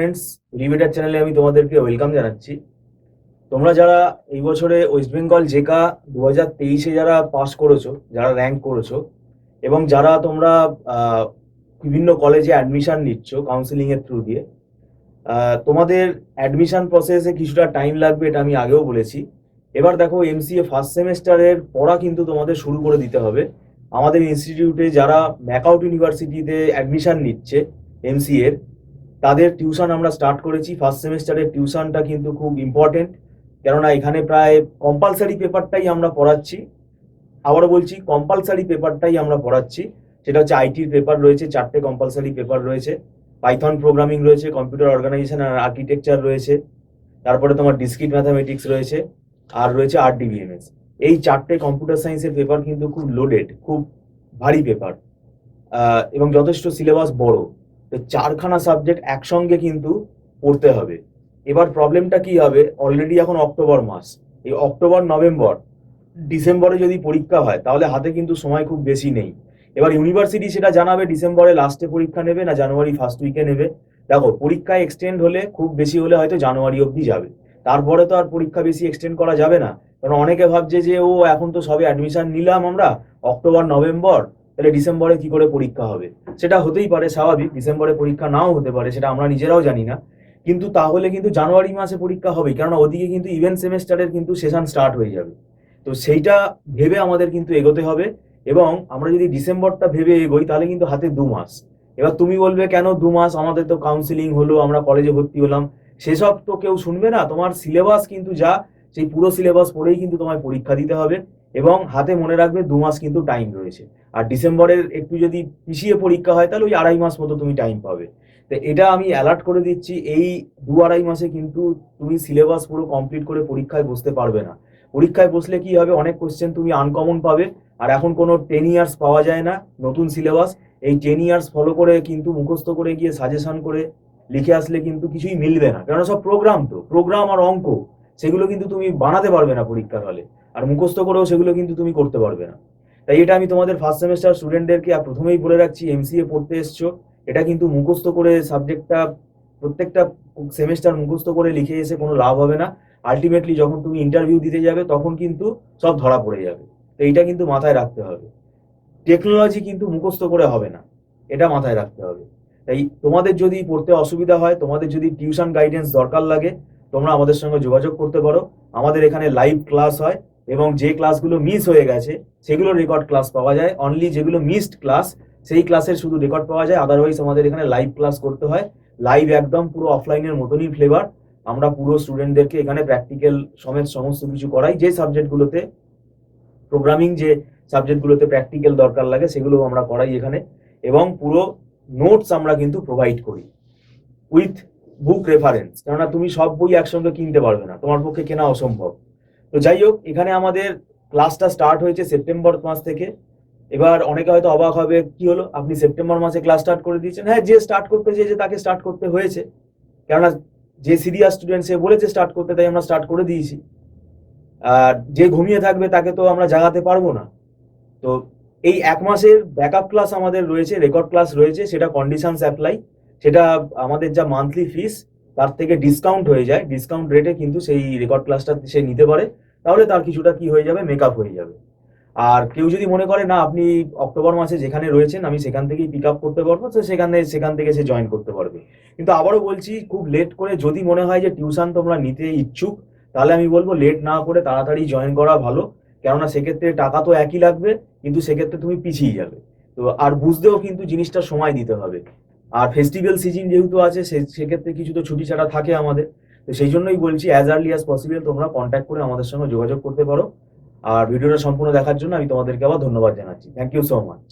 Students, রিভিটার চ্যানেলে আমি তোমাদেরকে ওয়েলকাম জানাচ্ছি। তোমরা যারা এই বছরে ওয়েস্ট বেঙ্গল জেকা 2023-এ যারা পাস করেছো, যারা র্যাঙ্ক করেছো এবং যারা তোমরা বিভিন্ন কলেজে অ্যাডমিশন নিচ্ছ কাউন্সিলিং এর থ্রু দিয়ে, তোমাদের অ্যাডমিশন প্রসেসে কিছুটা টাইম লাগবে, এটা আমি আগেও বলেছি। এবার দেখো, এমসিএ ফার্স্ট সেমেস্টারের পড়া কিন্তু তোমাদের শুরু করে দিতে হবে। আমাদের ইনস্টিটিউটে যারা ম্যাকাউট ইউনিভার্সিটিতে অ্যাডমিশন নিচ্ছে এমসিএর, তাদের টিউশন আমরা স্টার্ট করেছি। ফার্স্ট সেমেস্টারের টিউশনটা কিন্তু খুব ইম্পর্টেন্ট, কেননা এখানে প্রায় কম্পালসারি পেপারটাই আমরা পড়াচ্ছি। আবারও বলছি, কম্পালসারি পেপারটাই আমরা পড়াচ্ছি। সেটা হচ্ছে আইটির পেপার রয়েছে, 4টে কম্পালসারি পেপার রয়েছে। পাইথন প্রোগ্রামিং রয়েছে, কম্পিউটার অর্গানাইজেশন আর আর্কিটেকচার রয়েছে, তারপরে তোমার ডিসক্রিট ম্যাথামেটিক্স রয়েছে, আর রয়েছে আরডিবিএমএস। এই 4টে কম্পিউটার সায়েন্সের পেপার কিন্তু খুব লোডেড, খুব ভারী পেপার, এবং যথেষ্ট সিলেবাস বড়। তো 4খানা সাবজেক্ট একসঙ্গে কিন্তু পড়তে হবে। এবার প্রবলেমটা কি হবে, অলরেডি এখন অক্টোবর মাস, এই অক্টোবর, নভেম্বর, ডিসেম্বরে যদি পরীক্ষা হয় তাহলে হাতে কিন্তু সময় খুব বেশি নেই। এবার ইউনিভার্সিটি সেটা জানাবে ডিসেম্বরে লাস্টে পরীক্ষা নেবে না জানুয়ারি ফার্স্ট উইকে নেবে। দেখো, পরীক্ষা এক্সটেন্ড হলে, খুব বেশি হলে হয়তো জানুয়ারি অবধি যাবে, তারপরে তো আর পরীক্ষা বেশি এক্সটেন্ড করা যাবে না। কারণ অনেকে ভাবছে যে ও এখন তো সবে অ্যাডমিশন নিলাম আমরা, অক্টোবর নভেম্বর, তাহলে ডিসেম্বরে কি করে পরীক্ষা হবে। সেটা হতেই পারে, স্বাভাবিক, ডিসেম্বরে পরীক্ষা নাও হতে পারে, সেটা আমরা নিজেরাও জানি না। কিন্তু তাহলে কিন্তু জানুয়ারি মাসে পরীক্ষা হবে, কেননা ওদিকে কিন্তু ইভেন্ট সেমেস্টারের কিন্তু সেশন স্টার্ট হয়ে যাবে। তো সেইটা ভেবে আমাদের কিন্তু এগোতে হবে। এবং আমরা যদি ডিসেম্বরটা ভেবে এগোই তাহলে কিন্তু হাতে 2 মাস। এবার তুমি বলবে, কেন 2 মাস, আমাদের তো কাউন্সিলিং হলো, আমরা কলেজে ভর্তি হলাম, সেসব তো কেউ শুনবে না। তোমার সিলেবাস কিন্তু যা, সেই পুরো সিলেবাস পড়েই কিন্তু তোমায় পরীক্ষা দিতে হবে। এবং হাতে মনে রাখবে 2 মাস কিন্তু টাইম রয়েছে। আর ডিসেম্বরের একটু যদি পিছিয়ে পরীক্ষা হয় তাহলে ওই 2.5 মাস মতো তুমি টাইম পাবে। তো এটা আমি অ্যালার্ট করে দিচ্ছি, এই 2-2.5 মাসে কিন্তু তুমি সিলেবাস পুরো কমপ্লিট করে পরীক্ষায় বসতে পারবে না। পরীক্ষায় বসলে কি হবে, অনেক কোশ্চেন তুমি আনকমন পাবে। আর এখন কোনো 10 ইয়ার্স পাওয়া যায় না নতুন সিলেবাস। এই 10 ইয়ার্স ফলো করে কিন্তু মুখস্থ করে গিয়ে সাজেশন করে লিখে আসলে কিন্তু কিছুই মিলবে না, কারণ সব প্রোগ্রাম, তো প্রোগ্রাম আর অঙ্ক, সেগুলো কিন্তু তুমি বানাতে পারবে না পরীক্ষার হলে। আর মুখস্থ করেও সেগুলো কিন্তু তুমি করতে পারবে না। তাই এটা আমি তোমাদের ফার্স্ট সেমেস্টার স্টুডেন্টদেরকে প্রথমেই বলে রাখছি, এমসিএ পড়তে এসছো, এটা কিন্তু মুখস্থ করে সাবজেক্টটা প্রত্যেকটা সেমেস্টার মুখস্থ করে লিখে এসে কোনো লাভ হবে না। আলটিমেটলি যখন তুমি ইন্টারভিউ দিতে যাবে তখন কিন্তু সব ধরা পড়ে যাবে। তো এইটা কিন্তু মাথায় রাখতে হবে। টেকনোলজি কিন্তু মুখস্থ করে হবে না, এটা মাথায় রাখতে হবে। তাই তোমাদের যদি পড়তে অসুবিধা হয়, তোমাদের যদি টিউশন গাইডেন্স দরকার লাগে, তোমরা আমাদের সঙ্গে যোগাযোগ করতে পারো। আমাদের এখানে লাইভ ক্লাস হয়, এবং যে ক্লাসগুলো মিস হয়ে গেছে সেগুলো রেকর্ড ক্লাস পাওয়া যায়। অনলি যেগুলো মিসড ক্লাস, সেই ক্লাসের শুধু রেকর্ড পাওয়া যায়, আদারওয়াইজ আমাদের এখানে লাইভ ক্লাস করতে হয়। লাইভ একদম পুরো অফলাইনের মতনই ফ্লেভার। আমরা পুরো স্টুডেন্টদেরকে এখানে প্র্যাকটিক্যাল সমেত সমস্ত কিছু করাই। যে সাবজেক্টগুলোতে প্রোগ্রামিং, যে সাবজেক্টগুলোতে প্র্যাকটিক্যাল দরকার লাগে, সেগুলো আমরা করাই এখানে। এবং পুরো নোটস আমরা কিন্তু প্রোভাইড করি উইথ বুক রেফারেন্স, কেননা তুমি সব বই একসঙ্গে কিনতে পারবে না, তোমার পক্ষে কেনা অসম্ভব। তো যাই হোক, এখানে আমাদের ক্লাসটা স্টার্ট হয়েছে সেপ্টেম্বর মাস থেকে। এবার অনেকে হয়তো অবাক হবে, কি হলো আপনি সেপ্টেম্বর মাসে ক্লাস স্টার্ট করে দিয়েছেন। হ্যাঁ, যে স্টার্ট করতে চেয়েছে তাকে স্টার্ট করতে হয়েছে, কেননা যে সিরিয়াস স্টুডেন্ট সে বলেছে স্টার্ট করতে, তাই আমরা স্টার্ট করে দিয়েছি। আর যে ঘুমিয়ে থাকবে তাকে তো আমরা জাগাতে পারবো না। তো এই 1 মাসের ব্যাকআপ ক্লাস আমাদের রয়েছে, রেকর্ড ক্লাস রয়েছে, সেটা কন্ডিশনস অ্যাপ্লাই। সেটা আমাদের যা মান্থলি ফিস তার থেকে ডিসকাউন্ট হয়ে যায়, ডিসকাউন্ট রেটে কিন্তু সেই রেকর্ড ক্লাসটা সে নিতে পারে। তাহলে তার কিছুটা কি হয়ে যাবে, মেকআপ হয়ে যাবে। আর কেউ যদি মনে করে না আপনি অক্টোবর মাসে যেখানে রয়েছেন আমি সেখান থেকেই পিক আপ করতে পারবো, তো সেখান থেকে সে জয়েন করতে পারবে। কিন্তু আবারও বলছি, খুব লেট করে যদি মনে হয় যে টিউশন তোমরা নিতে ইচ্ছুক, তাহলে আমি বলবো লেট না করে তাড়াতাড়ি জয়েন করা ভালো। কেননা সেক্ষেত্রে টাকা তো একই লাগবে, কিন্তু সেক্ষেত্রে তুমি পিছিয়ে যাবে। তো আর বুঝতেও কিন্তু জিনিসটা সময় দিতে হবে। আর ফেস্টিভ্যাল সিজন যেহেতু আছে, সেক্ষেত্রে কিছু তো ছুটি ছাড়া থাকে আমাদের। তো সেই জন্যই বলছি, অ্যাজ আর্লি অ্যাজ পসিবল তোমরা কন্ট্যাক্ট করে আমাদের সঙ্গে যোগাযোগ করতে পারো। আর ভিডিওটা সম্পূর্ণ দেখার জন্য আমি তোমাদেরকে আবার ধন্যবাদ জানাচ্ছি। Thank you so much.